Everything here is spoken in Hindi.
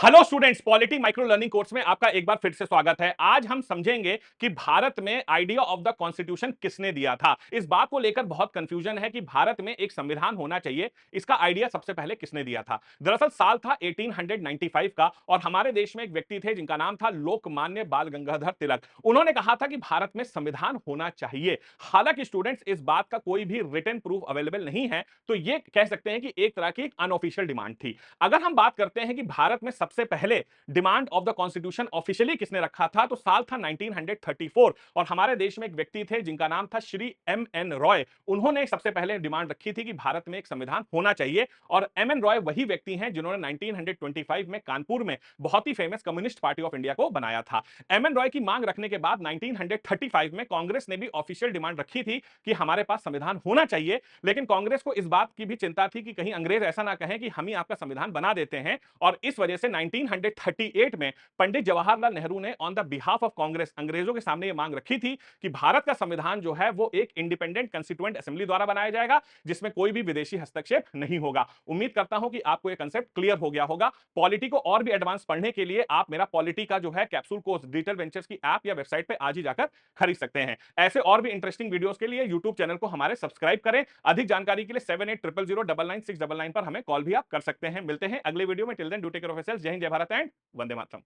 Hello students, polity micro learning course में आपका एक बार फिर से स्वागत है। आज हम समझेंगे कि भारत में आइडिया ऑफ द कॉन्स्टिट्यूशन किसने दिया था। इस बात को लेकर बहुत कंफ्यूजन है कि भारत में एक संविधान होना चाहिए, इसका आइडिया सबसे पहले किसने दिया था। दरअसल साल था 1895 का और हमारे देश में एक व्यक्ति थे जिनका नाम था लोकमान्य बाल गंगाधर तिलक। उन्होंने कहा था कि भारत में संविधान होना चाहिए। हालांकि स्टूडेंट्स, इस बात का कोई भी रिटन प्रूफ अवेलेबल नहीं है, तो ये कह सकते हैं कि एक तरह की अनऑफिशियल डिमांड थी। अगर हम बात करते हैं कि भारत में सबसे पहले demand of the constitution officially किसने रखा था, तो साल था 1934 और हमारे देश में एक व्यक्ति थे जिनका नाम था श्री एम एन रॉय। उन्होंने सबसे पहले डिमांड रखी थी कि भारत में एक संविधान होना चाहिए और एम एन रॉय वही व्यक्ति हैं जिन्होंने 1925 में कानपुर में बहुत ही famous communist party of India को बनाया था। एम एन रॉय की मांग रखने के बाद 1935 में कांग्रेस ने भी ऑफिशियल डिमांड रखी थी कि हमारे पास संविधान होना चाहिए, लेकिन कांग्रेस को इस बात की भी चिंता थी कि कहीं अंग्रेज ऐसा ना कहें कि हम ही आपका संविधान बना देते हैं, और इस वजह से 1938 में पंडित जवाहरलाल नेहरू ने on the behalf of Congress अंग्रेजों के सामने यह मांग रखी थी कि भारत का संविधान जो है वो एक इंडिपेंडेंट कंस्टिट्यूएंट असेंबली द्वारा बनाया जाएगा, जिसमें कोई भी विदेशी हस्तक्षेप नहीं होगा। उम्मीद करता हूं कि आपको यह कंसेप्ट क्लियर हो गया होगा। पॉलिटी को और भी एडवांस पढ़ने के लिए आप मेरा पॉलिटी का जो है कैप्सूल कोर्स डिजिटल वेंचर्स की ऐप या वेबसाइट पे आज ही जाकर खरीद सकते हैं। ऐसे और भी इंटरेस्टिंग वीडियोस के लिए यूट्यूब चैनल को हमारे सब्सक्राइब करें। अधिक जानकारी के लिए 7800099699 पर हमें कॉल भी आप कर सकते हैं। मिलते हैं अगले वीडियो में। Till then do take care of yourself. जय हिंद, जय भारत एंड वंदे मातरम।